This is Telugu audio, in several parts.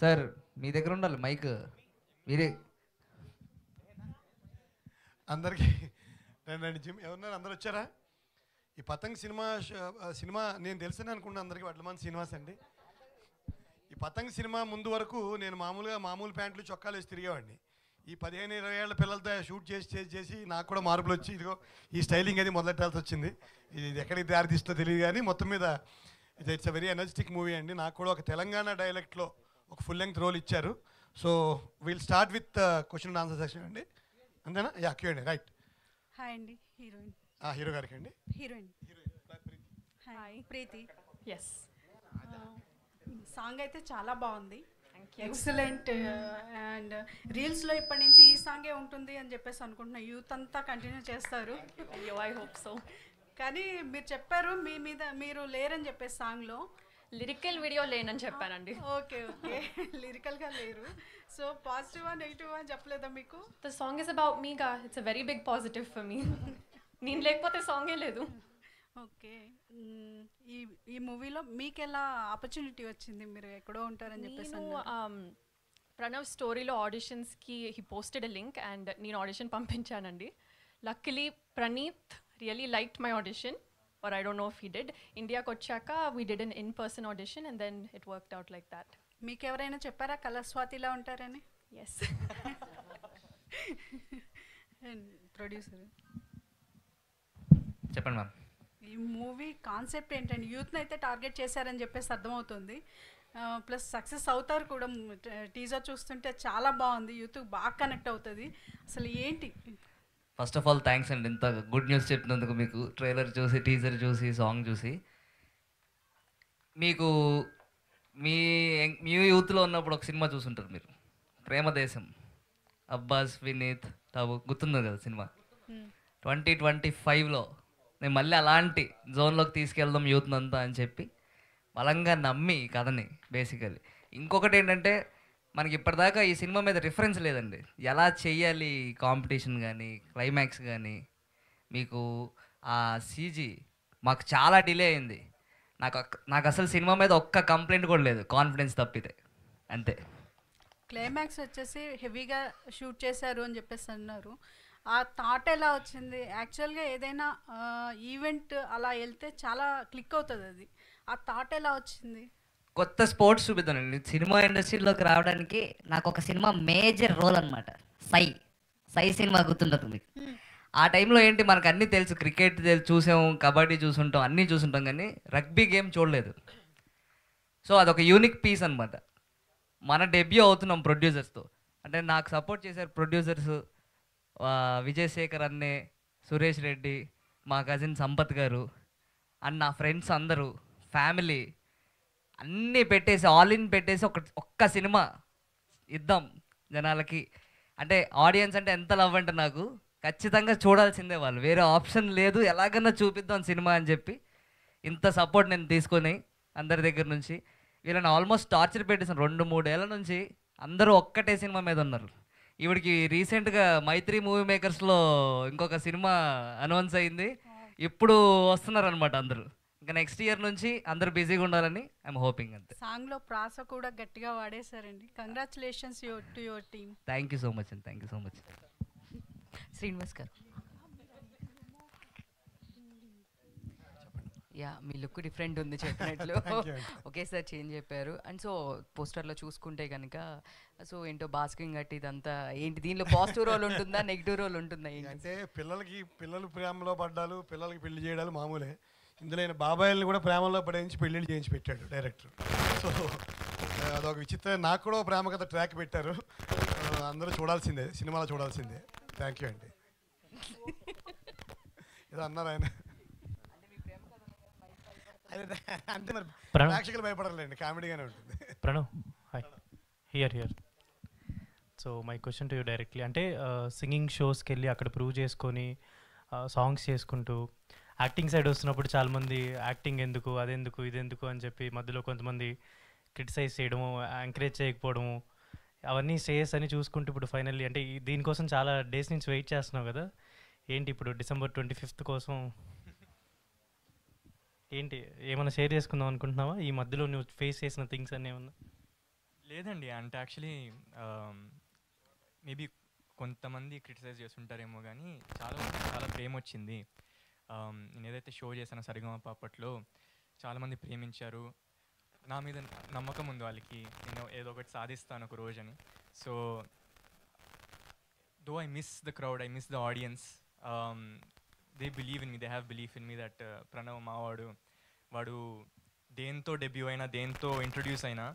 సార్ మీ దగ్గర ఉండాలి మైక్. మీరే. అందరికీ రండి జిమ్ ఎవరున్నారు? అందరు వచ్చారా? ఈ పతంగ్ సినిమా నేను తెలుసని అనుకున్నా అందరికీ. వడ్లమాన్ శ్రీనివాస్ అండి. ఈ పతంగ్ సినిమా ముందు వరకు నేను మామూలు ప్యాంట్లు చొక్కాలు వేసి తిరిగేవాడిని. ఈ 15-20 ఏళ్ల పిల్లలతో షూట్ చేసి నాకు కూడా మార్పులు వచ్చి ఇదిగో ఈ స్టైలింగ్ అది మొదలెట్టాల్సి వచ్చింది. ఇది ఎక్కడికి దారి తీస్తుందో తెలియదు కానీ మొత్తం మీద it's a very energetic movie అండి. నాకు కూడా ఒక తెలంగాణ డైలెక్ట్లో ఒక ఫుల్ లెంగ్త్ రోల్ ఇచ్చారు. So will start with question and answer section అండి. అంతేనా? యా, క్యూండి. రైట్. హాయ్ అండి. హీరోయిన్. హీరో గారికి అండి. హీరోయిన్ హాయ్ ప్రీతి. ఎస్, సాంగ్ అయితే చాలా బాగుంది, ఎక్సలెంట్. అండ్ రీల్స్లో ఇప్పటి నుంచి ఈ సాంగే ఉంటుంది అని చెప్పేసి అనుకుంటున్నా. యూత్ అంతా కంటిన్యూ చేస్తారు. I hope so. కానీ మీరు చెప్పారు మీ మీద మీరు లేరని చెప్పేసి సాంగ్లో. లిరికల్ వీడియో లేనని చెప్పానండి. ఓకే ఓకే, లిరికల్గా లేరు. సో పాజిటివా నెగిటివా అని చెప్పలేదా మీకు? The song is about me గా. It's a very big positive for me. నేను లేకపోతే సాంగే లేదు. ఓకే. ఈ మూవీలో మీకు ఎలా ఆపర్చునిటీ వచ్చింది? మీరు ఎక్కడో ఉంటారని చెప్పేసి ప్రణవ్ స్టోరీలో ఆడిషన్స్కి he posted a link and నేను ఆడిషన్ పంపించానండి. Luckily Praneeth really liked my audition, or I don't know if he did. ఇండియాకి వచ్చాక we did an in-person audition and then it worked out like that. మీకు ఎవరైనా చెప్పారా కలస్వాతిలా ఉంటారని? Yes. ప్రొడ్యూసర్ చెప్పండి మ్యామ్. ఈ మూవీ కాన్సెప్ట్ ఏంటండి? యూత్ని అయితే టార్గెట్ చేశారని చెప్పేసి అర్థమవుతుంది. ప్లస్ సక్సెస్ అవుతారు కూడా. టీజర్ చూస్తుంటే చాలా బాగుంది, యూత్కి బాగా కనెక్ట్ అవుతుంది. అసలు ఏంటి? ఫస్ట్ ఆఫ్ ఆల్ థ్యాంక్స్ అండి ఇంత గుడ్ న్యూస్ చెప్పినందుకు. మీకు ట్రైలర్ చూసి, టీజర్ చూసి, సాంగ్ చూసి, మీకు మీ యూత్లో ఉన్నప్పుడు ఒక సినిమా చూసుంటారు మీరు, ప్రేమదేశం. అబ్బాస్, వినీత్, టాబు, గుర్తుంది కదా సినిమా? 2025లో నేను మళ్ళీ అలాంటి జోన్లోకి తీసుకెళ్దాం యూత్ని అంతా అని చెప్పి బలంగా నమ్మి ఈ కథని. బేసికలీ ఇంకొకటి ఏంటంటే, మనకి ఇప్పటిదాకా ఈ సినిమా మీద రిఫరెన్స్ లేదండి. ఎలా చెయ్యాలి కాంపిటీషన్ కానీ, క్లైమాక్స్ కానీ. మీకు ఆ సీజీ మాకు చాలా డిలే అయింది. నాకు అసలు సినిమా మీద ఒక్క కంప్లైంట్ కూడా లేదు, కాన్ఫిడెన్స్ తప్పితే. అంతే. క్లైమాక్స్ వచ్చేసి హెవీగా షూట్ చేశారు అని చెప్పేసి అన్నారు. ఆ థాట్ ఎలా వచ్చింది? యాక్చువల్గా ఏదైనా ఈవెంట్ అలా వెళ్తే చాలా క్లిక్ అవుతుంది అది. ఆ థాట్ ఎలా వచ్చింది? కొత్త స్పోర్ట్స్ చూపిద్దానండి. సినిమా ఇండస్ట్రీలోకి రావడానికి నాకు ఒక సినిమా మేజర్ రోల్ అనమాట. సై సినిమా గుర్తుంటుంది మీకు? ఆ టైంలో ఏంటి, మనకు అన్నీ తెలుసు, క్రికెట్ చూసాం, కబడ్డీ చూసుంటాం, అన్నీ చూసుంటాం, కానీ రగ్బీ గేమ్ చూడలేదు. సో అదొక యూనిక్ పీస్ అనమాట. మన డెబ్యూ అవుతున్నాం ప్రొడ్యూసర్స్తో. అంటే నాకు సపోర్ట్ చేశారు ప్రొడ్యూసర్స్, విజయ్ శేఖర్ అన్నే, సురేష్ రెడ్డి, మా కజిన్ సంపత్ గారు, అండ్ నా ఫ్రెండ్స్ అందరూ, ఫ్యామిలీ అన్నీ పెట్టేసి, ఆల్ ఇన్ పెట్టేసి ఒక్క సినిమా ఇద్దాం జనాలకి. అంటే ఆడియన్స్ అంటే ఎంత లవ్ అంటే నాకు ఖచ్చితంగా చూడాల్సిందే వాళ్ళు, వేరే ఆప్షన్ లేదు, ఎలాగన్నా చూపిద్దాం సినిమా అని చెప్పి ఇంత సపోర్ట్ నేను తీసుకొని అందరి దగ్గర నుంచి. వీళ్ళని ఆల్మోస్ట్ టార్చర్ పెట్టేసాను 2-3 ఏళ్ళ నుంచి. అందరూ ఒక్కటే సినిమా మీద ఉన్నారు. ఇవిడికి రీసెంట్గా మైత్రి మూవీ మేకర్స్లో ఇంకొక సినిమా అనౌన్స్ అయింది. ఇప్పుడు వస్తున్నారనమాట అందరూ. ఇంకా నెక్స్ట్ ఇయర్ నుంచి అందరూ బిజీగా ఉండాలని ఐఎమ్ హోపింగ్. అంతే. సాంగ్లో ప్రాస కూడా గట్టిగా వాడేశారండి. Congratulations to your team. Thank you so much అండి. Thank you so much. Srinivas garu, yeah me look different ఉంది చెప్పినట్లు. ఒకేసారి చేంజ్ చెప్పారు. అండ్ సో పోస్టర్లో చూసుకుంటే కనుక సో ఏంటో బాస్కింగ్ గట్టి ఇదంతా ఏంటి, దీనిలో పాజిటివ్ రోల్ ఉంటుందా నెగిటివ్ రోల్ ఉంటుందా? అంటే పిల్లలు ప్రేమలో పడ్డాలు, పిల్లలకి పెళ్లి చేయడాలు మామూలే. ఇందులో ఆయన బాబాయిల్ని కూడా ప్రేమలో పడేయించి పెళ్ళిళ్ళు చేయించి పెట్టాడు డైరెక్టర్. సో అదొక విచిత్రం. నాకు కూడా ప్రేమ కథ ట్రాక్ పెట్టారు. అందరూ చూడాల్సిందే, సినిమాలో చూడాల్సిందే. థ్యాంక్ యూ అండి. ఏదో అన్నారు ఆయన. అంతే మరి, ప్రేక్షకులు భయపడలేండి, కామెడీగానే ఉంటుంది. Pranav, hi. Here so my question to you directly. అంటే సింగింగ్ షోస్కి వెళ్ళి అక్కడ ప్రూవ్ చేసుకొని సాంగ్స్ చేసుకుంటూ యాక్టింగ్ సైడ్ వస్తున్నప్పుడు చాలామంది యాక్టింగ్ ఎందుకు, అదెందుకు, ఇదెందుకు అని చెప్పి మధ్యలో కొంతమంది క్రిటిసైజ్ చేయడము, ఎంకరేజ్ చేయకపోవడము, అవన్నీ శ్రేయస్ అని చూసుకుంటూ ఇప్పుడు ఫైనల్లీ అంటే దీనికోసం చాలా డేస్ నుంచి వెయిట్ చేస్తున్నావు కదా. ఏంటి ఇప్పుడు December 25th కోసం ఏంటి ఏమైనా షేర్ చేసుకుందాం అనుకుంటున్నావా? ఈ మధ్యలో నువ్వు ఫేస్ చేసిన థింగ్స్ అన్నీ ఏమన్నా? లేదండి, అంటే యాక్చువల్లీ మేబీ కొంతమంది క్రిటిసైజ్ చేస్తుంటారేమో కానీ చాలా ప్రేమ వచ్చింది. నేను ఏదైతే షో చేశానో సరిగమప అప్పట్లో చాలామంది ప్రేమించారు. నా మీద నమ్మకం ఉంది వాళ్ళకి, నేను ఏదో ఒకటి సాధిస్తాను ఒక రోజు అని. So though I miss the crowd, I miss the audience, they believe in me, they have belief in me that Pranav మావాడు, వాడు దేంతో డెబ్యూ అయినా దేంతో ఇంట్రొడ్యూస్ అయినా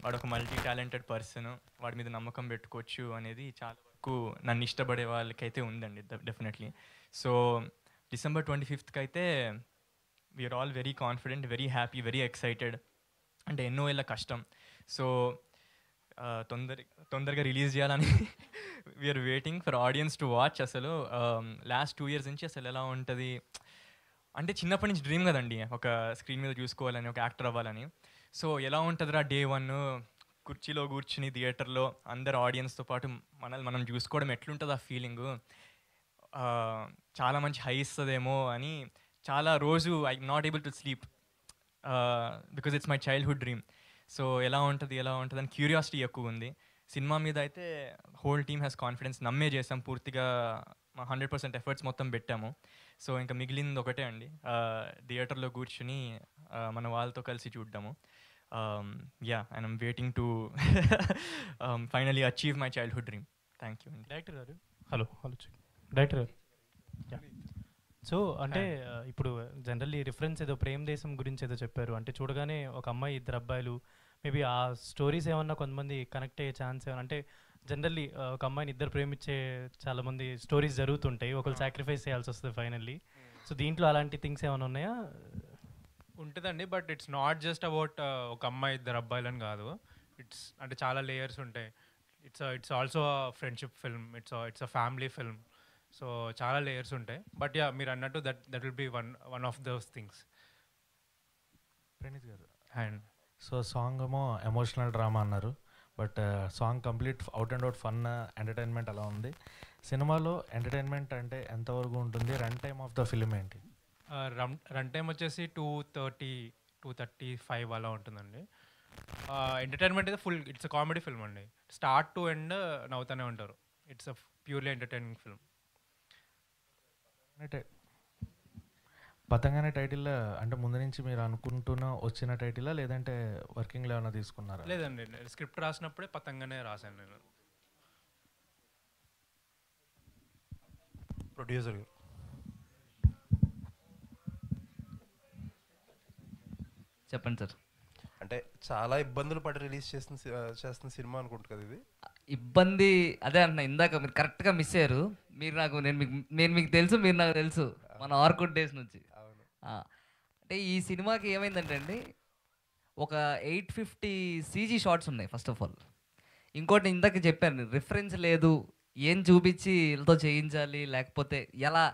వాడు ఒక మల్టీ టాలెంటెడ్ పర్సన్, వాడి మీద నమ్మకం పెట్టుకోవచ్చు అనేది చాలా వరకు నన్ను ఇష్టపడే వాళ్ళకైతే ఉందండి డెఫినెట్లీ. సో December 25th అయితే we are all very confident, very happy, very excited. అంటే ఎన్నో ఏళ్ళ కష్టం. సో తొందరగా రిలీజ్ చేయాలని we are waiting for audience to watch. అసలు లాస్ట్ 2 years నుంచి అసలు ఎలా ఉంటుంది అంటే చిన్నప్పటి నుంచి డ్రీమ్ కదండి ఒక స్క్రీన్ మీద చూసుకోవాలని, ఒక యాక్టర్ అవ్వాలని. సో ఎలా ఉంటుందిరా డే 1 కుర్చీలో కూర్చుని థియేటర్లో అందరు ఆడియన్స్తో పాటు మనల్ని మనం చూసుకోవడం ఎట్లుంటుంది ఆ ఫీలింగు, చాలా మంచి హై ఇస్తుందేమో అని చాలా రోజు I not able to sleep because it's my childhood dream. So ఎలా ఉంటుంది అని క్యూరియాసిటీ ఎక్కువ ఉంది. సినిమా మీద అయితే హోల్ టీమ్ హ్యాస్ కాన్ఫిడెన్స్, నమ్మే చేసాం పూర్తిగా, మా 100% ఎఫర్ట్స్ మొత్తం పెట్టాము. సో ఇంకా మిగిలింది ఒకటే అండి, థియేటర్లో కూర్చుని మన వాళ్ళతో కలిసి చూడ్డాము. And I'm waiting to finally achieve my childhood dream. Thank you అండి. డైరెక్టర్ గారు హలో డైరెక్టర్ గారు. సో అంటే ఇప్పుడు జనరల్లీ రిఫరెన్స్ ఏదో ప్రేమ దేశం గురించి ఏదో చెప్పారు, అంటే చూడగానే ఒక అమ్మాయి 2 అబ్బాయిలు, మేబీ ఆ స్టోరీస్ ఏమన్నా కొంతమంది కనెక్ట్ అయ్యే ఛాన్స్ ఏమన్నా, అంటే జనరల్లీ ఒక అమ్మాయిని 2 ప్రేమించే చాలామంది స్టోరీస్ జరుగుతుంటాయి, ఒకరు సాక్రిఫైస్ చేయాల్సి వస్తుంది ఫైనల్లీ. సో దీంట్లో అలాంటి థింగ్స్ ఏమైనా ఉన్నాయా? ఉంటుందండి, but it's not just about ఒక అమ్మాయి 2 అబ్బాయిలని కాదు, ఇట్స్ అంటే చాలా లేయర్స్ ఉంటాయి. It's also friendship film, it's a family film. So చాలా లేయర్స్ ఉంటాయి. బట్ యా మీరు అన్నట్టు that will be one of those things. Praneeth గారు అండ్ సో సాంగ్ ఏమో ఎమోషనల్ డ్రామా అన్నారు, but song complete out and out fun entertainment అలా ఉంది. సినిమాలో ఎంటర్టైన్మెంట్ అంటే ఎంతవరకు ఉంటుంది? Run time of the film ఏంటి? రన్ టైం వచ్చేసి 2:35 అలా ఉంటుందండి. ఎంటర్టైన్మెంట్ అయితే full, it's a comedy film అండి, స్టార్ట్ టు ఎండ్ నవ్వుతూనే ఉంటారు. It's a purely entertaining film. పతంగానే టైటిల్ అంటే ముందు నుంచి మీరు అనుకుంటున్న వచ్చిన టైటిలా లేదంటే వర్కింగ్లో ఏమైనా తీసుకున్నారా? లేదండి, స్క్రిప్ట్ రాసినప్పుడే పతంగానే రాశాను నేను. ప్రొడ్యూసర్ చెప్పండి సార్. అంటే చాలా ఇబ్బందులు పడి రిలీజ్ చేస్తున్న సినిమా అనుకుంటు కదా ఇది? ఇబ్బంది అదే అంటున్నా, ఇందాక మీరు కరెక్ట్గా మిస్ అయ్యారు. నేను మీకు తెలుసు, మీరు నాకు తెలుసు మన ఆర్కుడ్ డేస్ నుంచి. అంటే ఈ సినిమాకి ఏమైందంటే అండి, ఒక 850 CG షాట్స్ ఉన్నాయి ఫస్ట్ ఆఫ్ ఆల్. ఇంకోటి ఇందాక చెప్పాను, రిఫరెన్స్ లేదు, ఏం చూపించి వీళ్ళతో చేయించాలి, లేకపోతే ఎలా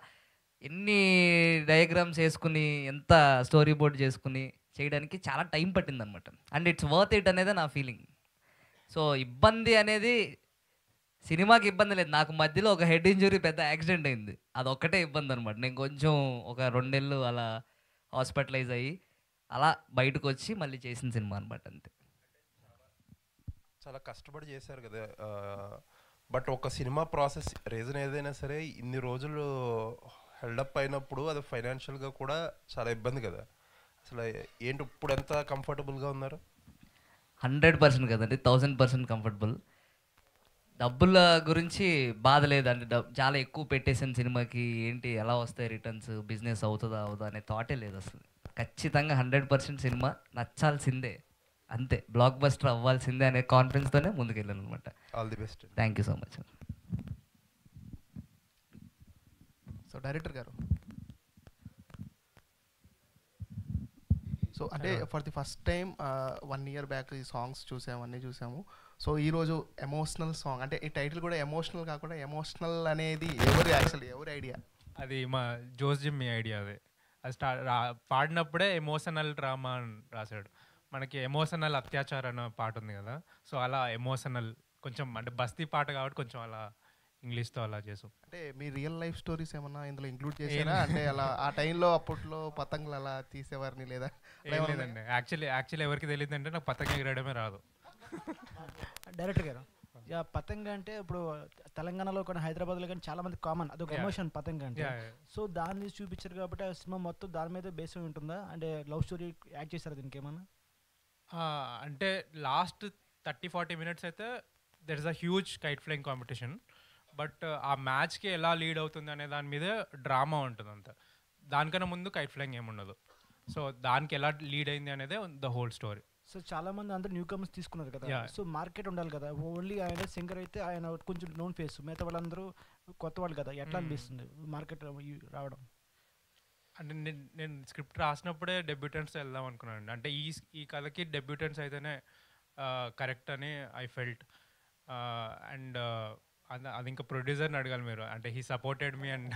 ఎన్ని డయాగ్రామ్స్ వేసుకుని ఎంత స్టోరీ బోర్డ్ చేసుకుని చేయడానికి చాలా టైం పట్టింది అనమాట. అండ్ ఇట్స్ వర్త్ ఇట్ అనేది నా ఫీలింగ్. సో ఇబ్బంది అనేది సినిమాకి ఇబ్బంది లేదు, నాకు మధ్యలో ఒక హెడ్ ఇంజురీ పెద్ద యాక్సిడెంట్ అయింది, అదొక్కటే ఇబ్బంది అనమాట. నేను కొంచెం ఒక 2 నెలలు అలా హాస్పిటలైజ్ అయ్యి అలా బయటకు వచ్చి మళ్ళీ చేసిన సినిమా అనమాట, అంతే. చాలా కష్టపడి చేశారు కదా, బట్ ఒక సినిమా ప్రాసెస్ రీజన్ ఏదైనా సరే ఇన్ని రోజులు హెల్డప్ అయినప్పుడు అది ఫైనాన్షియల్గా కూడా చాలా ఇబ్బంది కదా. అసలు ఏంటి ఇప్పుడు ఎంత కంఫర్టబుల్గా ఉన్నారు? 100% కదండి, 1000% కంఫర్టబుల్. డబ్బుల గురించి బాధ లేదండి, చాలా ఎక్కువ పెట్టేసిన సినిమాకి ఏంటి ఎలా వస్తాయి రిటర్న్స్, బిజినెస్ అవుతుందా అవుదా అనే థాటే లేదు అసలు. ఖచ్చితంగా 100% సినిమా నచ్చాల్సిందే, అంతే, బ్లాక్ బస్టర్ అవ్వాల్సిందే అనే కాన్ఫిడెన్స్తోనే ముందుకెళ్ళాను అనమాట. All the best. Thank you so much. So director గారు, సో అంటే for the first time 1 year back ఈ సాంగ్స్ చూసాము, అన్నీ చూసాము. సో ఈరోజు ఎమోషనల్ సాంగ్, అంటే ఈ టైటిల్ కూడా ఎమోషనల్ కాకుండా ఎమోషనల్ అనేది ఎవరి ఐడియా? అది మా జోస్ జిమ్ ఐడియా. అది పాడినప్పుడే ఎమోషనల్ డ్రామా అని రాశాడు. మనకి ఎమోషనల్ అత్యాచార అన్న పాట ఉంది కదా, సో అలా ఎమోషనల్ కొంచెం అంటే బస్తీ పాట కాబట్టి కొంచెం అలా ఇంగ్లీష్తో అలా చేసాం. అంటే మీ రియల్ లైఫ్ స్టోరీస్ ఏమన్నా ఇందులో ఇంక్లూడ్ చేసారా? అంటే అలా ఆ టైంలో అప్పట్లో పతంగులు అలా తీసేవారిని లేదా? లేదండి, యాక్చువల్లీ ఎవరికి తెలియదు అంటే నాకు పతంగ ఎగరడమే రాదు. డైరెక్టర్ గారు యా పతంగ అంటే ఇప్పుడు తెలంగాణలో కానీ హైదరాబాద్లో కానీ చాలా మంది కామన్ అదొక ఎమోషన్ పతంగ అంటే. సో దాన్ని చూపించారు కాబట్టి ఆ సినిమా మొత్తం దాని మీద బేస్ అయి ఉంటుందా అంటే లవ్ స్టోరీ యాడ్ చేశారు దీనికి ఏమన్నా? అంటే లాస్ట్ 30-40 minutes అయితే there is a huge kite flying competition. But ఆ మ్యాచ్కి ఎలా లీడ్ అవుతుంది అనే దాని మీద డ్రామా ఉంటుంది అంత. దానికన్నా ముందు కైట్ ఫ్లయింగ్ ఏముండదు. సో దానికి ఎలా లీడ్ అయింది అనేదే ద హోల్ స్టోరీ. సో చాలా మంది అందరు న్యూ కమర్స్ తీసుకున్నారు కదా. సో మార్కెట్ ఉండాలి కదా. ఓన్లీ ఆయన సింగర్ అయితే ఆయన కొంచెం నోన్ ఫేస్, మిగతా వాళ్ళందరూ కొత్త వాళ్ళు కదా. ఎట్లా అనిపిస్తుంది మార్కెట్ రావడం? అంటే నేను స్క్రిప్ట్ రాసినప్పుడే డెబ్యూటెంట్స్ వెళ్దాం అనుకున్నాను. అంటే ఈ కథకి డెబ్యూటెంట్స్ అయితేనే కరెక్ట్ అని ఐ ఫెల్ట్. అండ్ అది ఇంకా ప్రొడ్యూసర్ని అడగాలి మీరు. అంటే he supported me and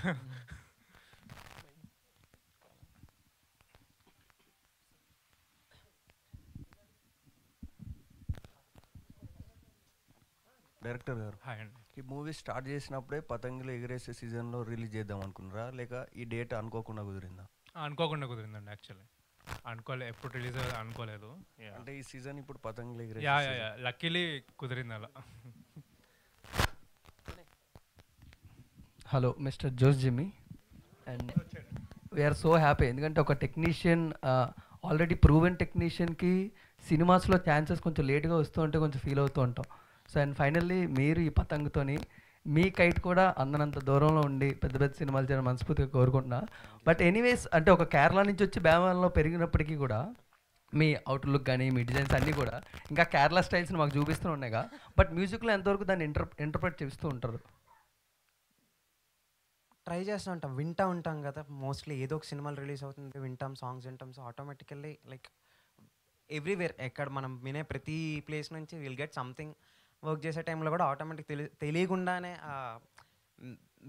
director గారు, ఈ మూవీ స్టార్ట్ చేసినప్పుడే పతంగులు ఎగిరేసే సీజన్లో రిలీజ్ చేద్దాం అనుకున్నారా, లేక ఈ డేట్ అనుకోకుండా కుదిరిందా? అనుకోకుండా కుదిరిందండి. యాక్చువల్లీ అనుకోలేదు, ఎప్పుడు రిలీజ్ అనుకోలేదు. అంటే ఈ సీజన్ ఇప్పుడు పతంగులు ఎగిరే లక్కీలీ కుదిరింది అలా. Hello mister Jose Jimmy, and we are so happy ఎందుకంటే ఒక టెక్నీషియన్ ఆల్రెడీ ప్రూవెన్ టెక్నీషియన్కి సినిమాస్లో ఛాన్సెస్ కొంచెం లేట్గా వస్తూ ఉంటే కొంచెం ఫీల్ అవుతూ ఉంటాం. సో అండ్ ఫైనల్లీ మీరు ఈ పతంగుతోని మీ కైట్ కూడా అందనంత దూరంలో ఉండి పెద్ద పెద్ద సినిమాలు చేయడం మనస్ఫూర్తిగా కోరుకుంటున్నా. బట్ ఎనీవేస్ అంటే ఒక కేరళ నుంచి వచ్చి బేమాలలో పెరిగినప్పటికీ కూడా మీ అవుట్లుక్ కానీ మీ డిజైన్స్ అన్నీ కూడా ఇంకా కేరళ స్టైల్స్ని మాకు చూపిస్తూ ఉన్నాయిగా. బట్ మ్యూజిక్లో ఎంతవరకు దాన్ని ఇంటర్ప్రెట్ చేస్తూ ఉంటారు? ట్రై చేస్తూ ఉంటాం, వింటూ ఉంటాం కదా. మోస్ట్లీ ఏదో ఒక సినిమాలు రిలీజ్ అవుతుంది, వింటాం, సాంగ్స్ వింటాం. సో ఆటోమేటికల్లీ లైక్ ఎవ్రీవేర్ ఎక్కడ మనం వినే ప్రతి ప్లేస్ నుంచి విల్ గెట్ సంథింగ్. వర్క్ చేసే టైంలో కూడా ఆటోమేటిక్ తెలియకుండానే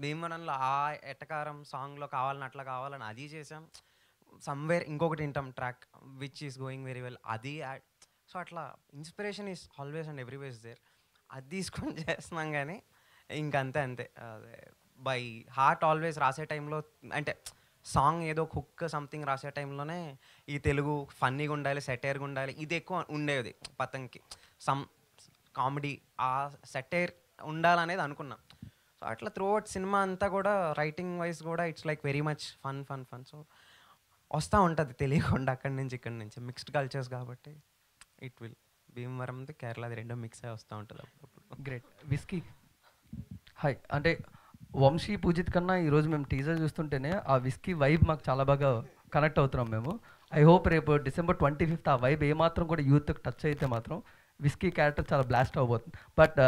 భీమవరంలో ఆ ఎటకారం సాంగ్లో కావాలని అట్లా కావాలని అది చేసాం. సమ్వేర్ ఇంకొకటి వింటాం track which is going very well, అది యాడ్. సో అట్లా inspiration is always and everyways there. అది తీసుకొని చేస్తున్నాం కానీ ఇంకంతే అంతే. అదే బై హార్ట్ ఆల్వేస్ రాసే టైంలో అంటే సాంగ్ ఏదో హుక్ సంథింగ్ రాసే టైంలోనే ఈ తెలుగు ఫన్నీగా ఉండాలి, సెటైర్గా ఉండాలి, ఇది ఎక్కువ ఉండేది పతంగ్కి. సమ్ కామెడీ ఆ సెటైర్ ఉండాలనేది అనుకున్నాం. సో అట్లా త్రూ అవుట్ సినిమా అంతా కూడా రైటింగ్ వైజ్ కూడా it's like very much fun fun fun. So వస్తూ ఉంటుంది తెలియకుండా అక్కడి నుంచి ఇక్కడి నుంచి మిక్స్డ్ కల్చర్స్ కాబట్టి ఇట్ విల్ భీమవరంది కేరళది రెండో మిక్స్ అయి వస్తూ ఉంటుంది అప్పుడప్పుడు. గ్రేట్. Whisky hi. అంటే వంశీ పూజిత్ కన్నా ఈరోజు మేము టీజర్ చూస్తుంటేనే ఆ విస్కీ వైబ్ మాకు చాలా బాగా కనెక్ట్ అవుతున్నాం మేము. ఐ హోప్ రేపు December 25th ఆ వైబ్ ఏమాత్రం కూడా యూత్కి టచ్ అయితే మాత్రం విస్కీ క్యారెక్టర్ చాలా బ్లాస్ట్ అవబోతుంది. బట్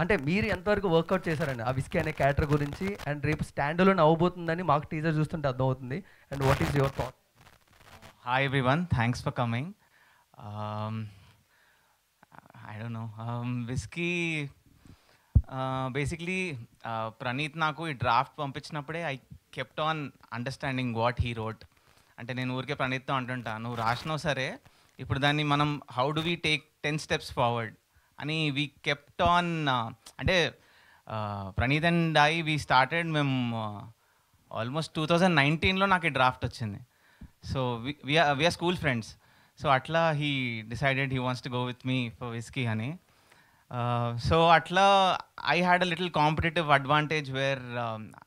అంటే మీరు ఎంతవరకు వర్కౌట్ చేశారండి ఆ విస్కీ అనే క్యారెక్టర్ గురించి, అండ్ రేపు స్టాండ్లోనే అవ్వబోతుందని మాకు టీజర్ చూస్తుంటే అర్థమవుతుంది. And what is your thought? Hi everyone, thanks for coming. I don't know Whisky basically Praneeth నాకు ఈ డ్రాఫ్ట్ పంపించినప్పుడే I kept on understanding what he wrote. అంటే నేను ఊరికే ప్రణీత్తో అంటుంటా, నువ్వు రాసినావు సరే ఇప్పుడు దాన్ని మనం how do we take 10 steps forward అని వీ కెప్ట్ ఆన్. అంటే ప్రణీత్ అండ్ వీ స్టార్టెడ్ మేము ఆల్మోస్ట్ 2019లో నాకు ఈ డ్రాఫ్ట్ వచ్చింది. So we are school friends. So అట్లా he decided he wants to go with me for Whisky అని. So atla I had a little competitive advantage where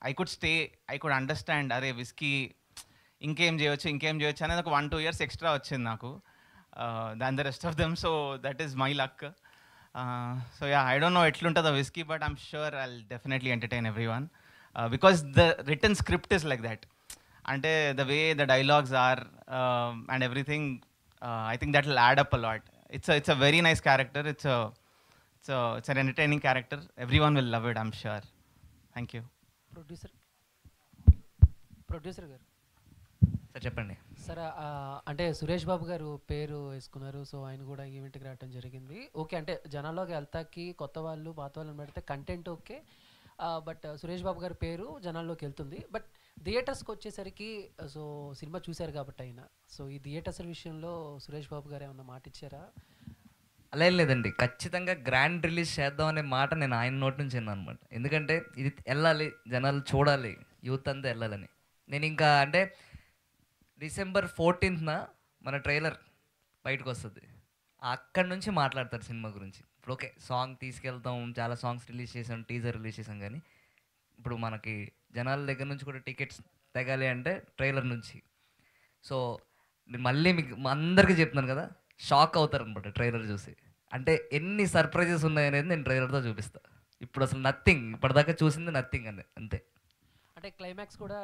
I could understand అరే విస్కీ ఇంకేం చేయొచ్చు అనేది ఒక 1-2 years ఎక్స్ట్రా వచ్చింది నాకు than the rest of them. So that is my luck. So yeah, I don't know ఎట్లుంటుందో Whisky, but I'm sure I will definitely entertain everyone because the written script is like that. అంటే the way the dialogues are and everything, I think that will add up a lot. It's a very nice character. It's an entertaining character. Everyone will love it, I'm sure. Thank you. Producer గారు సార్ చెప్పండి సార్. అంటే సురేష్ బాబు గారు పేరు వేసుకున్నారు, సో ఆయన కూడా ఈవెంట్కి రావడం జరిగింది. ఓకే, అంటే జనాల్లోకి వెళ్తాకి కొత్త వాళ్ళు పాత వాళ్ళని పెడితే content okay, but Suresh Babu గారి పేరు జనాల్లోకి వెళ్తుంది. బట్ థియేటర్స్కి వచ్చేసరికి సో సినిమా చూశారు కాబట్టి ఆయన, సో ఈ థియేటర్స్ విషయంలో సురేష్ బాబు గారు ఏమన్నా మాట ఇచ్చారా? అలా ఏం లేదండి, ఖచ్చితంగా గ్రాండ్ రిలీజ్ చేద్దాం అనే మాట నేను ఆయన నోటి నుంచి విన్నాను అనమాట. ఎందుకంటే ఇది వెళ్ళాలి, జనాలు చూడాలి, యూత్ అంతా వెళ్ళాలని. నేను ఇంకా అంటే December 14th మన ట్రైలర్ బయటకు వస్తుంది. అక్కడి నుంచి మాట్లాడతారు సినిమా గురించి. ఇప్పుడు ఓకే సాంగ్ తీసుకెళ్తాం, చాలా సాంగ్స్ రిలీజ్ చేసాం, టీజర్ రిలీజ్ చేసాం, కానీ ఇప్పుడు మనకి జనాల దగ్గర నుంచి కూడా టికెట్స్ తెగాలి అంటే ట్రైలర్ నుంచి. సో నేను మళ్ళీ మీకు అందరికీ చెప్తున్నాను కదా, షాక్ అవుతారు అనమాట ట్రైలర్ చూసి. అంటే ఎన్ని సర్ప్రైజెస్ ఉన్నాయనేది నేను ట్రైలర్తో చూపిస్తా. ఇప్పుడు అసలు నథింగ్, ఇప్పటిదాకా చూసింది నథింగ్ అంతే. అంటే క్లైమాక్స్ కూడా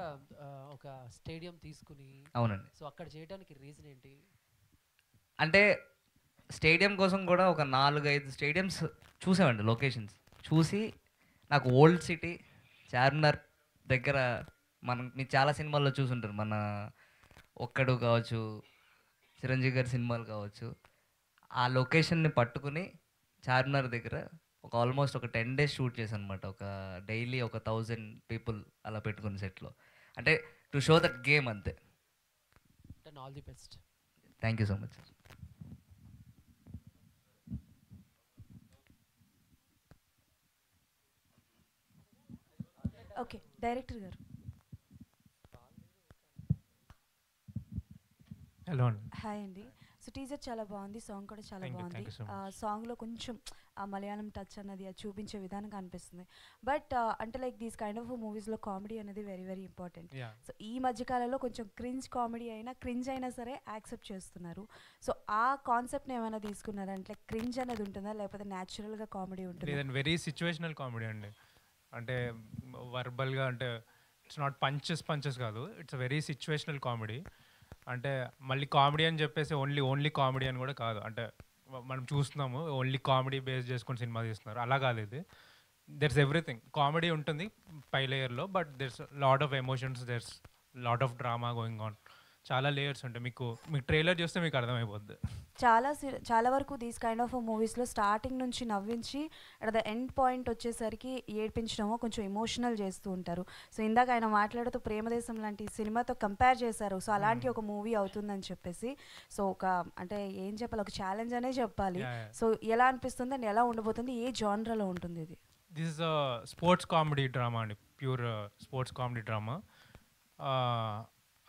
ఒక స్టేడియం తీసుకుని. అవునండి. సో అక్కడ చేయడానికి రీజన్ ఏంటి? అంటే స్టేడియం కోసం కూడా ఒక 4-5 స్టేడియంస్ చూసామండి, లొకేషన్స్ చూసి నాకు ఓల్డ్ సిటీ చార్మినార్ దగ్గర మీరు చాలా సినిమాల్లో చూసుంటారు, మన ఒక్కడు కావచ్చు, చిరంజీవి గారి సినిమాలు కావచ్చు, ఆ లొకేషన్ని పట్టుకుని చార్మినార్ దగ్గర ఒక ఆల్మోస్ట్ ఒక 10 days షూట్ చేశాను అనమాట. ఒక డైలీ ఒక 1000 people అలా పెట్టుకుని సెట్లో. అంటే టు షో దట్ గేమ్ అంతే. All the best. Thank you so much sir. Okay, director garu. Hello అండి. హాయ్ అండి. సో టీజర్ చాలా బాగుంది, సాంగ్ కూడా చాలా Thank you, బాగుంది. thank you so much. సాంగ్లో కొంచెం ఆ మలయాళం టచ్ అన్నది అది చూపించే విధానంగా అనిపిస్తుంది. బట్ అంటే లైక్ దీస్ కైండ్ ఆఫ్ మూవీస్లో కామెడీ అనేది very very important. Yeah. So ఈ మధ్యకాలంలో కొంచెం కామెడీ అయినా క్రింజ్ అయినా సరే యాక్సెప్ట్ చేస్తున్నారు. సో ఆ కాన్సెప్ట్ని ఏమైనా తీసుకున్నారా? అంటే క్రింజ్ అనేది ఉంటుందా, లేకపోతే న్యాచురల్గా కామెడీ ఉంటుందా? లేదండి, వెరీ సిచ్యువేషనల్ కామెడీ అండి. అంటే వర్బల్గా, అంటే ఇట్స్ నాట్ పంచెస్ కాదు, ఇట్స్ వెరీ సిచ్యువేషనల్ కామెడీ. అంటే మళ్ళీ కామెడీ అని చెప్పేసి ఓన్లీ కామెడీ అని కూడా కాదు. అంటే మనం చూస్తున్నాము ఓన్లీ కామెడీ బేస్ చేసుకొని సినిమా తీస్తున్నారు, అలా కాదు ఇది. There's everything. కామెడీ ఉంటుంది పై లేయర్లో, but there's lot of emotions, there's lot of drama going on. చాలా లేయర్స్ ఉంటాయి. మీకు ట్రైలర్ చూస్తే మీకు అర్థమైపోద్ది. చాలా వరకు దీస్ కైండ్ ఆఫ్ మూవీస్లో స్టార్టింగ్ నుంచి నవ్వించి అట్ ద ఎండ్ పాయింట్ వచ్చేసరికి ఏడ్పించడమో కొంచెం ఎమోషనల్ చేస్తూ ఉంటారు. సో ఇందాక ఆయన మాట్లాడుతూ ప్రేమదేశం లాంటి సినిమాతో కంపేర్ చేశారు. సో అలాంటి ఒక మూవీ అవుతుందని చెప్పేసి, సో ఒక అంటే ఏం చెప్పాలి, ఒక ఛాలెంజ్ అనే చెప్పాలి. సో ఎలా అనిపిస్తుంది అండ్ ఎలా ఉండబోతుంది, ఏ జానరాలో ఉంటుంది ఇది? This is sports comedy drama అండి, ప్యూర్ స్పోర్ట్స్ కామెడీ డ్రామా.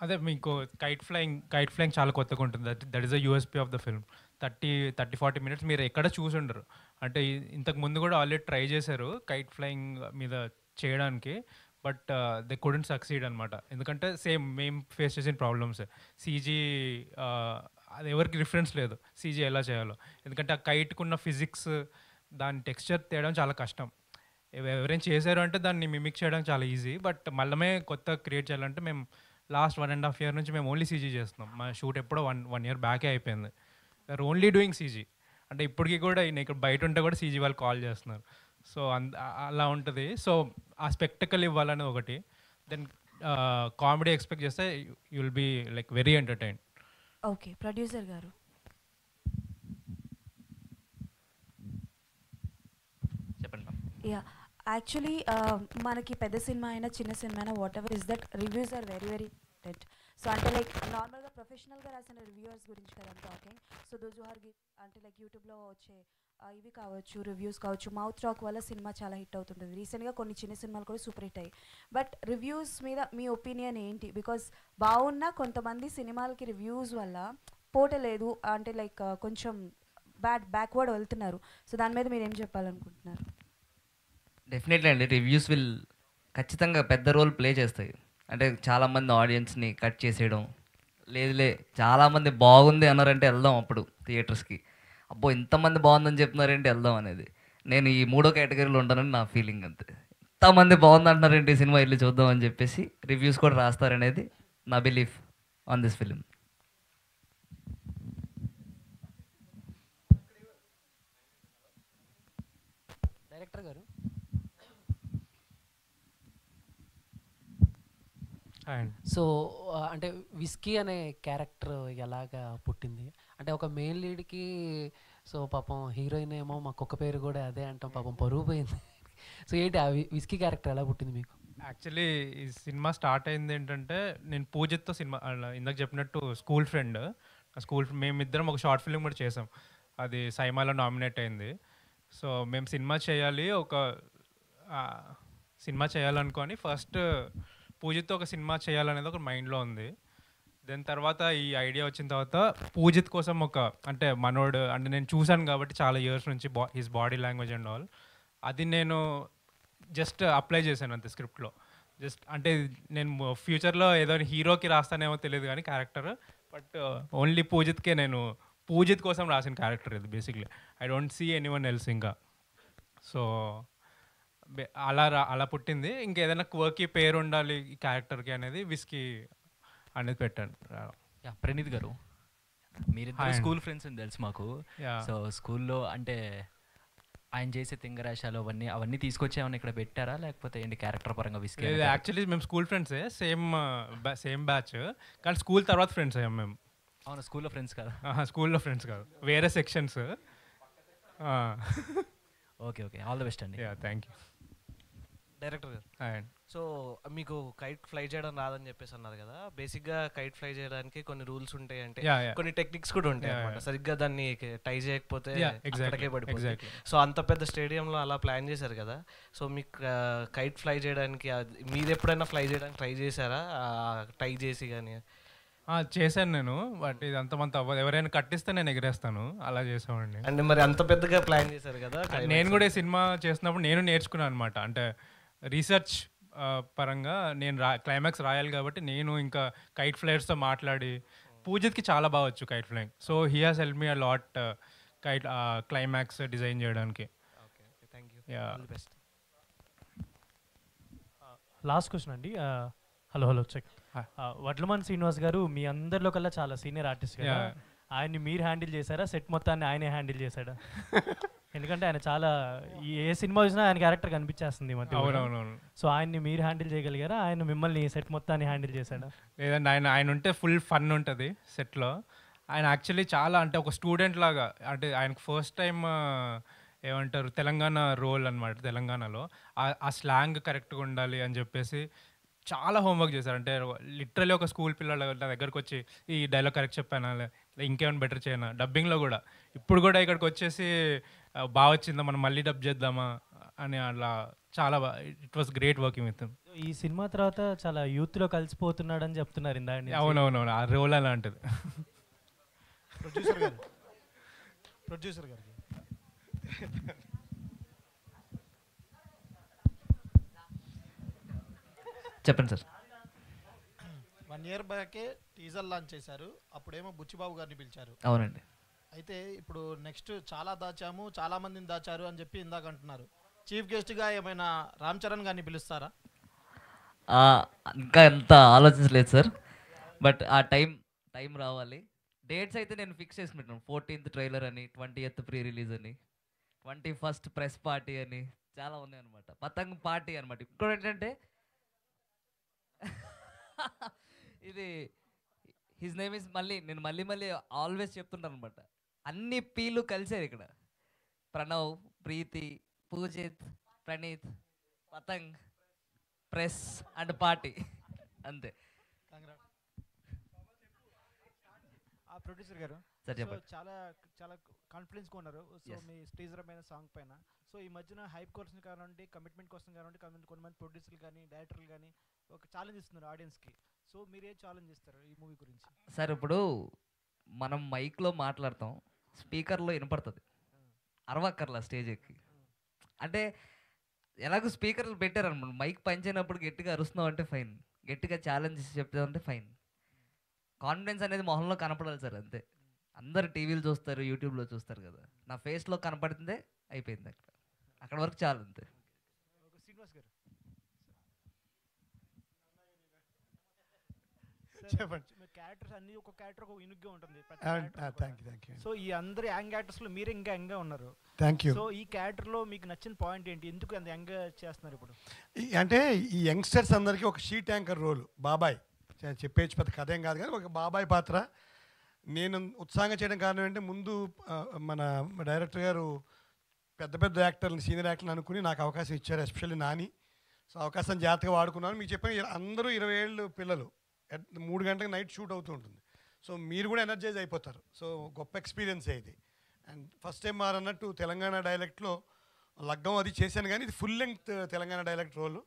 అదే మీకు కైట్ ఫ్లయింగ్ చాలా కొత్తగా ఉంటుంది. That is the USP of the film. 30-40 minutes మీరు ఎక్కడ చూసి ఉండరు. అంటే ఇంతకు ముందు కూడా ఆల్రెడీ ట్రై చేశారు కైట్ ఫ్లయింగ్ మీద చేయడానికి, బట్ దే కుడెంట్ సక్సీడ్ అనమాట. ఎందుకంటే సేమ్ మేము ఫేస్ చేసిన ప్రాబ్లమ్స్. సీజీ అది ఎవరికి రిఫరెన్స్ లేదు సీజీ ఎలా చేయాలో. ఎందుకంటే ఆ కైట్కున్న ఫిజిక్స్, దాని టెక్స్చర్ తేయడం చాలా కష్టం. ఎవరైనా చేశారు అంటే దాన్ని మిమిక్ చేయడం చాలా ఈజీ, బట్ మళ్ళీ కొత్త క్రియేట్ చేయాలంటే మేము లాస్ట్ 1.5 year నుంచి మేము ఓన్లీ సీజీ చేస్తున్నాం. మా షూట్ ఎప్పుడో 1 year బ్యాకే అయిపోయింది. We are only doing CG. అంటే ఇప్పటికీ కూడా ఇక్కడ బయట ఉంటే కూడా సీజీ వాళ్ళు కాల్ చేస్తున్నారు. సో అలా ఉంటుంది. సో ఆ స్పెక్టకల్ ఇవ్వాలని ఒకటి. దెన్ కామెడీ ఎక్స్పెక్ట్ చేస్తే you will be like very entertain. Okay, producer గారు. చెప్పండి. యా, యాక్చువల్లీ మనకి పెద్ద సినిమా అయినా చిన్న సినిమా అయినా whatever is that reviews are very very important. So అంటే లైక్ నార్మల్గా ప్రొఫెషనల్గా రాసిన రివ్యూవర్స్ గురించి కదా talking. So those who are అంటే లైక్ యూట్యూబ్లో వచ్చే ఇవి కావచ్చు, రివ్యూస్ కావచ్చు, మౌత్ టాక్ వల్ల సినిమా చాలా హిట్ అవుతుంటుంది. రీసెంట్గా కొన్ని చిన్న సినిమాలు కూడా సూపర్ హిట్ అయ్యాయి. బట్ రివ్యూస్ మీద మీ ఒపీనియన్ ఏంటి? బికాస్ బాగున్నా కొంతమంది సినిమాలకి రివ్యూస్ వల్ల పోటలేదు, అంటే లైక్ కొంచెం బ్యాక్వర్డ్ వెళ్తున్నారు. సో దాని మీద మీరు ఏం చెప్పాలనుకుంటున్నారు? డెఫినెట్లీ అండి, రివ్యూస్ విల్ ఖచ్చితంగా పెద్ద రోల్ ప్లే చేస్తాయి. అంటే చాలామంది ఆడియన్స్ని కట్ చేసేయడం, లేదులే చాలామంది బాగుంది అన్నారంటే వెళ్దాం అప్పుడు థియేటర్స్కి, అబ్బో ఇంతమంది బాగుందని చెప్తున్నారేంటి వెళ్దాం అనేది. నేను ఈ 3వ కేటగిరీలో ఉంటానని నా ఫీలింగ్ అంతే. ఇంతమంది బాగుంది అంటున్నారేంటి సినిమా వెళ్ళి చూద్దాం అని చెప్పేసి రివ్యూస్ కూడా రాస్తారనేది నా belief on this film. Director గారు, సో అంటే విస్కీ అనే క్యారెక్టర్ ఎలాగా పుట్టింది? అంటే ఒక మెయిన్ లీడ్కి సో పాపం హీరోయిన్ ఏమో మా కుక్క పేరు కూడా అదే అంటాం, పాపం పరువు పోయింది. సో ఏంటి ఆ విస్కీ క్యారెక్టర్ ఎలా పుట్టింది మీకు? యాక్చువల్లీ ఈ సినిమా స్టార్ట్ అయింది ఏంటంటే, నేను పూజిత్తో సినిమా ఇందాక చెప్పినట్టు స్కూల్ ఫ్రెండ్, మేమిద్దరం ఒక షార్ట్ ఫిల్మ్ కూడా చేసాం. అది సైమాలో నామినేట్ అయింది. సో మేము సినిమా చేయాలనుకొని ఫస్ట్ పూజిత్తో ఒక సినిమా చేయాలనేది ఒక మైండ్లో ఉంది. దెన్ తర్వాత ఈ ఐడియా వచ్చిన తర్వాత పూజిత్ కోసం ఒక అంటే మనోడు అంటే నేను చూశాను కాబట్టి చాలా ఇయర్స్ నుంచి his body language and all అది నేను జస్ట్ అప్లై చేశాను అంతే స్క్రిప్ట్లో. జస్ట్ అంటే నేను ఫ్యూచర్లో ఏదో హీరోకి రాస్తానేమో తెలియదు కానీ క్యారెక్టర్, బట్ ఓన్లీ పూజిత్కే నేను పూజిత్ కోసం రాసిన క్యారెక్టర్ ఇది basically. I don't see anyone else ఇంకా. సో అలా పుట్టింది. ఇంకేదైనా క్వర్కి పేరు ఉండాలి ఈ క్యారెక్టర్కి అనేది విస్కీ అనేది పెట్టాను. ప్రణీత్ గారు, మీరిద్దరు స్కూల్ ఫ్రెండ్స్ అని తెలుసు మాకు. సో స్కూల్లో అంటే ఆయన చేసే తింగరాశాలు అవన్నీ తీసుకొచ్చి ఏమన్నా ఇక్కడ పెట్టారా, లేకపోతే ఏంటి క్యారెక్టర్ పరంగా విస్కీ? యాక్చువల్లీ మేము స్కూల్ ఫ్రెండ్సే, సేమ్ బ్యాచ్, కానీ స్కూల్ తర్వాత ఫ్రెండ్స్ అయ్యాం మేము. అవును, స్కూల్లో ఫ్రెండ్స్ కాదు. స్కూల్లో ఫ్రెండ్స్ కాదు, వేరే sections. Okay okay, all the best అండి. Thank you. డైరెక్టర్ గారు, సో మీకు కైట్ ఫ్లై చేయడం రాదని చెప్పేసి అన్నారు కదా. బేసిక్గా కైట్ ఫ్లై చేయడానికి కొన్ని రూల్స్ ఉంటాయి, అంటే కొన్ని టెక్నిక్స్ కూడా ఉంటాయి అన్నమాట. సరిగ్గా దాన్ని టై చేయకపోతే అక్కడికే పడిపోతుంది. సో అంత పెద్ద స్టేడియంలో అలా ప్లాన్ చేశారు కదా. సో మీకు కైట్ ఫ్లై చేయడానికి మీరు ఎప్పుడైనా ఫ్లై చేయడానికి ట్రై చేశారా, టై చేసి కానీ? చేశాను నేను, బట్ ఇది అంతమంత అవ్వదు. ఎవరైనా కట్టిస్తే నేను ఎగరేస్తాను, అలా చేసామండి. అంటే మరి అంత పెద్దగా ప్లాన్ చేశారు కదా. నేను కూడా ఈ సినిమా చేసినప్పుడు నేను నేర్చుకున్నాను అనమాట. అంటే రీసెర్చ్ పరంగా నేను క్లైమాక్స్ రాయాలి కాబట్టి నేను ఇంకా కైట్ ఫ్లైయర్స్తో మాట్లాడి, పూజిత్కి చాలా బాగా వచ్చు kite flying. So he has help me a lot kite climax design చేయడానికి. లాస్ట్ క్వశ్చన్ అండి. Hello check. వడ్లమాన్ శ్రీనివాస్ గారు మీ అందరిలో కల్లా చాలా సీనియర్ ఆర్టిస్ట్ కదా. ఆయన్ని మీరు హ్యాండిల్ చేశారా, సెట్ మొత్తాన్ని ఆయనే హ్యాండిల్ చేశాడా? ఎందుకంటే ఆయన చాలా ఏ సినిమా చూసినా ఆయన క్యారెక్టర్ కనిపించేస్తుంది ఈ మధ్య. అవునవునవును. సో ఆయన్ని మీరు హ్యాండిల్ చేయగలిగారా, ఆయన మిమ్మల్ని సెట్ మొత్తాన్ని హ్యాండిల్ చేశాడా? లేదండి, ఆయన ఉంటే ఫుల్ ఫన్ ఉంటుంది సెట్లో. ఆయన యాక్చువల్లీ చాలా అంటే ఒక స్టూడెంట్ లాగా, అంటే ఆయనకు ఫస్ట్ టైం ఏమంటారు తెలంగాణ రోల్ అనమాట. తెలంగాణలో ఆ స్లాంగ్ కరెక్ట్గా ఉండాలి అని చెప్పేసి చాలా హోంవర్క్ చేశారు. అంటే లిటరలీ ఒక స్కూల్ పిల్లల నా దగ్గరకు వచ్చి ఈ డైలాగ్ కరెక్ట్ చెప్పానా, ఇంకేమైనా బెటర్ చేయనా, డబ్బింగ్లో కూడా ఇప్పుడు కూడా ఇక్కడికి వచ్చేసి బాగా వచ్చిందా, మనం మళ్ళీ డబ్ చేద్దామా అని అలా చాలా it was great working with. ఈ సినిమా తర్వాత చాలా యూత్లో కలిసిపోతున్నాడు అని చెప్తున్నారు ఇందా. అవునవునవును, ఆ రోల్ అలాంటిది. ప్రొడ్యూసర్ గారికి చెప్పండి సార్. 1 year బ్యాకే టీజర్ లాంచ్ చేశారు, అప్పుడేమో బుచ్చిబాబు గారిని పిలిచారు. అవునండి. అయితే ఇప్పుడు నెక్స్ట్ చాలా దాచాము, చాలా మందిని దాచారు అని చెప్పి ఇందాక అంటున్నారు. చీఫ్ గెస్ట్గా ఏమైనా రామ్ చరణ్ గారిని పిలుస్తారా? ఇంకా ఎంత ఆలోచించలేదు సార్, బట్ ఆ టైం రావాలి. డేట్స్ అయితే నేను ఫిక్స్ చేసి పెట్టాను. 14th ట్రైలర్ అని, 20th ప్రీ రిలీజ్ అని, 21st ప్రెస్ పార్టీ అని చాలా ఉన్నాయి అనమాట. పతంగ్ పార్టీ అనమాట. ఇక్కడ ఏంటంటే ఇది హిజ్ నేమ్ ఇస్ నేను మళ్ళీ ఆల్వేస్ చెప్తుంటాను అనమాట. అన్ని పీలు కలిసారు ఇక్కడ. Pranav, Preethi, Poojith, Praneeth, Patang, press and party, అంతే. ప్రొడ్యూసర్ గారు సార్ చెప్పండి. చాలా కాన్ఫిడెన్స్గా ఉన్నారు. సో మీ టీజర్ పైన, సాంగ్ పైన, సో ఈ మధ్యన హైప్ కోసం కానివ్వండి, కమిట్మెంట్ కోసం కానివ్వండి, కొంతమంది ప్రొడ్యూసర్లు కానీ డైరెక్టర్లు కానీ ఒక ఛాలెంజ్ ఇస్తున్నారు ఆడియన్స్కి. సో మీరు ఏ ఛాలెంజ్ ఇస్తారు ఈ మూవీ గురించి? సార్ ఇప్పుడు మనం మైక్లో మాట్లాడతాం, స్పీకర్లో వినపడుతుంది, అరవక్కర్లా స్టేజ్ ఎక్కి. అంటే ఎలాగో స్పీకర్లు పెట్టారనమాట. మైక్ పనిచేయనప్పుడు గట్టిగా అరుస్తున్నాం అంటే ఫైన్, గట్టిగా ఛాలెంజ్ చెప్తామంటే ఫైన్. కాన్ఫిడెన్స్ అనేది మొహంలో కనపడాలి సార్, అంతే. అందరు టీవీలు చూస్తారు, యూట్యూబ్లో చూస్తారు కదా, నా ఫేస్లో కనపడుతుందే అయిపోయింది. అక్కడ వరకు చాలు, అంతే. శ్రీనివాస్ గారు చెప్పండి. క్యారెక్టర్స్ అన్ని ఒక క్యారెక్టర్ ఒక యూనిక్గా ఉంటుంది. Thank you. సో ఈ అందరు యంగ్ యాక్టర్స్లో మీరు ఇంకా యంగ్గా ఉన్నారు. Thank you. సో ఈ క్యారెక్టర్లో మీకు నచ్చిన పాయింట్ ఏంటి, ఎందుకు అంత యంగ్గా చేస్తున్నారు ఇప్పుడు? అంటే ఈ యంగ్స్టర్స్ అందరికీ ఒక షీ ట్యాంకర్ రోల్, బాబాయ్ చెప్పేసి పెద్ద కథ ఏం కాదు కానీ ఒక బాబాయ్ పాత్ర నేను ఉత్సాహంగా చేయడం కారణం ఏంటంటే, ముందు మన డైరెక్టర్ గారు పెద్ద యాక్టర్ని, సీనియర్ యాక్టర్ని అనుకుని నాకు అవకాశం ఇచ్చారు, ఎస్పెషల్లీ నాని. సో అవకాశం జాగ్రత్తగా వాడుకున్నాను. మీకు చెప్పిన అందరూ 20 ఏళ్ళు పిల్లలు, 3 గంటలకు నైట్ షూట్ అవుతూ ఉంటుంది. సో మీరు కూడా ఎనర్జైజ్ అయిపోతారు. సో గొప్ప ఎక్స్పీరియన్సే ఇది. అండ్ ఫస్ట్ టైం అన్నట్టు తెలంగాణ డైలెక్ట్లో లగ్గం అది చేశాను, కానీ ఇది full length Telangana dialect role.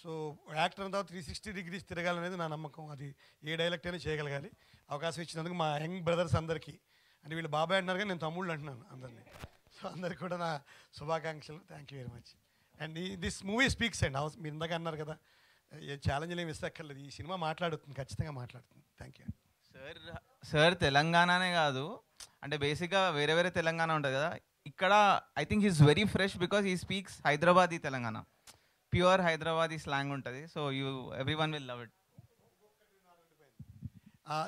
So actor అంతా 360 డిగ్రీస్ తిరగాలనేది నా నమ్మకం. అది ఏ డైరెక్ట్ అయినా చేయగలగాలి. అవకాశం ఇచ్చినందుకు మా యంగ్ బ్రదర్స్ అందరికీ, అంటే వీళ్ళు బాబాయ్ అంటున్నారు కానీ నేను తమ్ముళ్ళు అంటున్నాను అందరినీ. సో అందరికి కూడా నా శుభాకాంక్షలు. Thank you very much. And this movie speaks and మీరు ఇందాక అన్నారు కదా, ఏ ఛాలెంజ్లు ఏమి ఇస్తక్కర్లేదు, ఈ సినిమా మాట్లాడుతుంది, ఖచ్చితంగా మాట్లాడుతుంది. Thank you. సార్ తెలంగాణనే కాదు, అంటే బేసిక్గా వేరే వేరే తెలంగాణ ఉంటుంది కదా, ఇక్కడ I think he's very fresh because he speaks Hyderabadi Telangana, pure Hyderabadi slang ఉంటుంది. So everyone will love it.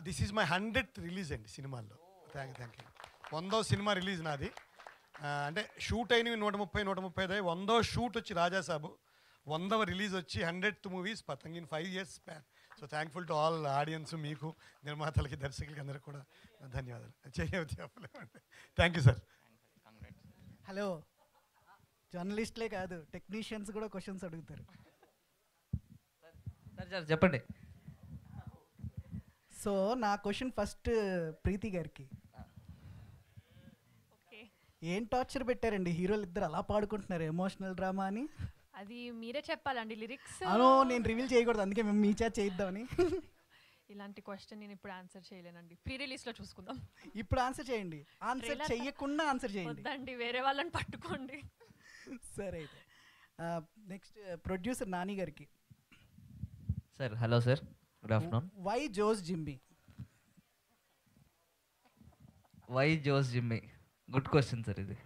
This is my 100th release అండి సినిమాల్లో. Thank you. 100వ సినిమా రిలీజ్ నాది. అంటే షూట్ అయినవి 130-135, 100వ షూట్ వచ్చి రాజాసాబు, 100వ రిలీజ్ వచ్చి 100th movies Patang in 5 years span. So thankful to all audience, మీకు, నిర్మాతలకి, దర్శకులకి అందరికీ కూడా ధన్యవాదాలు. చెప్పలేమండి. Thank you sir. హలో, జర్నలిస్ట్లే కాదు టెక్నీషియన్స్ కూడా క్వశ్చన్స్ అడుగుతారు. సార్ చెప్పండి. సో నా క్వశ్చన్ ఫస్ట్ ప్రీతి గారికి. ఏం టార్చర్ పెట్టారండి హీరోలు ఇద్దరు అలా పాడుకుంటున్నారు ఎమోషనల్ డ్రామా అని? అది మీరే చెప్పాలండి లిరిక్స్. అనో నేను రివీల్ చేయకూడదు, అందుకే మేము మీ చేత చేయిద్దామని. ఇలాంటి క్వశ్చన్ నేను ఇప్పుడు ఆన్సర్ చేయలేనండి, ప్రీ రిలీజ్లో చూసుకుందాం. ఇప్పుడు ఆన్సర్ చేయండి, ఆన్సర్ చెయ్యకుండా ఆన్సర్ చేయండి. వద్దండి, వేరే వాళ్ళని పట్టుకోండి. సరే అయితే నెక్స్ట్ ప్రొడ్యూసర్ నాని గారికి. Sir hello sir, good afternoon. Why Jose Jimmy? Why Jose Jimmy? Good question sir ఇది.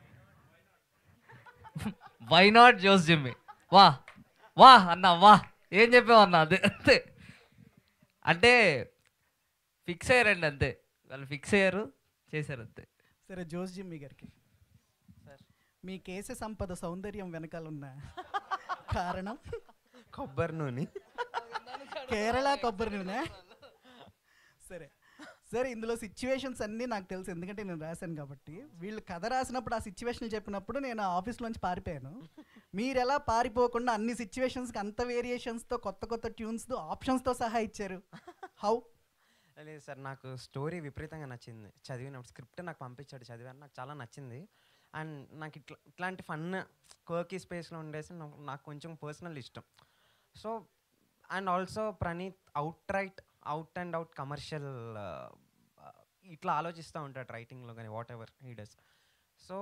Why not Jose Jimmy? వా వా అన్న, వా ఏం చెప్పావు అన్న, అదే అంతే. అంటే ఫిక్స్ అయ్యారండి అంతే, వాళ్ళు ఫిక్స్ అయ్యారు, చేశారు అంతే. సరే జోస్ జిమ్మీ గారికి, మీ కేశ సంపద సౌందర్యం వెనకాలన్న కారణం? కొబ్బరి నూనె. కేరళ కొబ్బరి నూనె. సరే సరే, ఇందులో సిచ్యువేషన్స్ అన్నీ నాకు తెలుసు, ఎందుకంటే నేను రాశాను కాబట్టి. వీళ్ళు కథ రాసినప్పుడు ఆ సిచ్యువేషన్లు చెప్పినప్పుడు నేను ఆఫీస్లోంచి పారిపోయాను. మీరు ఎలా పారిపోకుండా అన్ని సిచ్యువేషన్స్కి అంత వేరియేషన్స్తో, కొత్త కొత్త ట్యూన్స్తో, ఆప్షన్స్తో సహా ఇచ్చారు? హౌ? లేదు సార్, నాకు స్టోరీ విపరీతంగా నచ్చింది. చదివినప్పుడు స్క్రిప్ట్ నాకు పంపించాడు, చదివాను, నాకు చాలా నచ్చింది. అండ్ నాకు ఇట్లాంటి ఫన్ కోకీ స్పేస్లో ఉండేసి నాకు కొంచెం పర్సనల్ ఇష్టం. So and also Praneeth out and out commercial ఇట్లా ఆలోచిస్తూ ఉంటాడు రైటింగ్లో కానీ, what ever he does. So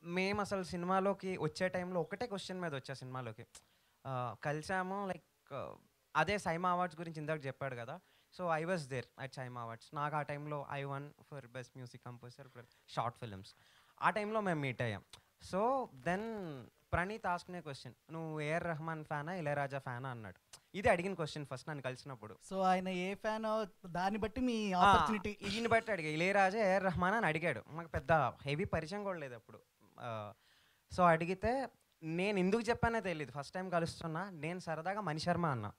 మేము అసలు సినిమాలోకి వచ్చే టైంలో ఒకటే క్వశ్చన్ మీద వచ్చా సినిమాలోకి. కలిసాము, లైక్ అదే సైమా అవార్డ్స్ గురించి ఇందాక చెప్పాడు కదా. So I was there at SIIMA awards. నాకు ఆ టైంలో I won for best music composer for short films. ఆ టైంలో మేము మీట్ అయ్యాం. సో దెన్ ప్రణీత్ ఆస్క్నే క్వశ్చన్, నువ్వు ఏఆర్ రెహమాన్ ఫ్యానా ఇళయరాజా ఫ్యానా అన్నాడు. ఇది అడిగిన క్వశ్చన్ ఫస్ట్ నన్ను కలిసినప్పుడు. సో ఆయన ఏ ఫ్యాన్ దాన్ని బట్టి మీ ఆపర్చునిటీ, దీన్ని బట్టి అడిగా. ఇళయరాజా ఏఆర్ రెహమాన్ అని అడిగాడు. మాకు పెద్ద హెవీ పరిచయం కూడా లేదు అప్పుడు. సో అడిగితే నేను ఎందుకు చెప్పానే తెలియదు. ఫస్ట్ టైం కలుస్తున్నా, నేను సరదాగా మణిశర్మ అన్నా.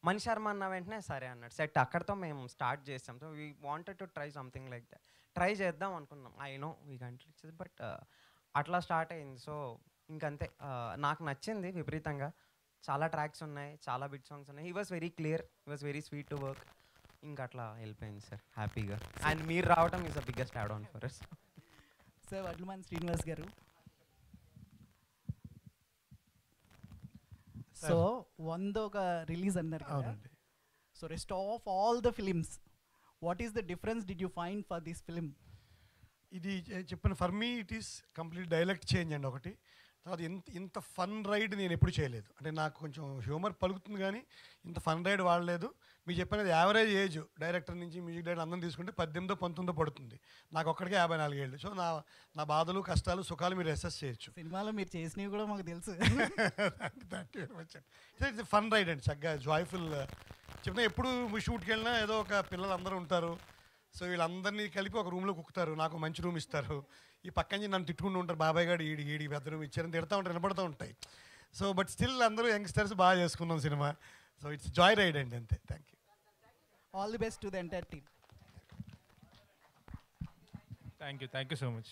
మణిశర్మ అన్న వెంటనే సరే అన్నాడు. సెట్ అక్కడితో మేము స్టార్ట్ చేసాం. So we wanted to try something like that. Try చేద్దాం అనుకున్నాం. I know we can't but అట్లా స్టార్ట్ అయింది. సో ఇంకంతే. నాకు నచ్చింది విపరీతంగా. చాలా ట్రాక్స్ ఉన్నాయి, చాలా బిట్ సాంగ్స్ ఉన్నాయి. He was very clear, he was very sweet to work. ఇంకా అట్లా వెళ్ళిపోయింది సార్ హ్యాపీగా. అండ్ మీరు రావడం is the biggest add on for us. Sir Vadlaman Srinivas గారు, సో 100 ఒక రిలీజ్ అన్నారు కదా. So rest of all the films, what is the difference did you find for this film? ఇది చెప్పిన for me it is complete dialect change అండి ఒకటి. తర్వాత ఇంత ఫన్ రైడ్ నేను ఎప్పుడు చేయలేదు. అంటే నాకు కొంచెం హ్యూమర్ పలుకుతుంది కానీ ఇంత ఫన్ రైడ్ వాడలేదు. మీకు చెప్పినది యావరేజ్ ఏజ్ డైరెక్టర్ నుంచి మ్యూజిక్ డైరెక్టర్ అందరం తీసుకుంటే 18-19 పడుతుంది. నాకు ఒక్కడికే 54 ఏళ్ళు. సో నా బాధలు, కష్టాలు, సుఖాలు మీరు అసెస్ చేయొచ్చు. సినిమాలో మీరు చేసినవి కూడా మాకు తెలుసు. Thank you very much. It's fun ride అండి, చక్కగా జాయ్ఫుల్. చెప్పిన ఎప్పుడు షూట్కి వెళ్ళినా ఏదో ఒక పిల్లలు అందరూ ఉంటారు. సో వీళ్ళందరినీ కలిపి ఒక రూమ్లో కుక్కుతారు, నాకు మంచి రూమ్ ఇస్తారు. ఈ పక్క నుంచి నన్ను తిట్టుకుంటూ ఉంటారు, బాబాయ్ గారు ఈడి పెద్ద రూమ్ ఇచ్చారని తిడతా ఉంటారు, వినపడుతూ ఉంటాయి. సో బట్ స్టిల్ అందరూ యంగ్స్టర్స్ బాగా చేసుకున్నాం సినిమా. సో ఇట్స్ జాయ్ రైడ్ అండి, అంతే. Thank you. All the best to the entire team. Thank you so much.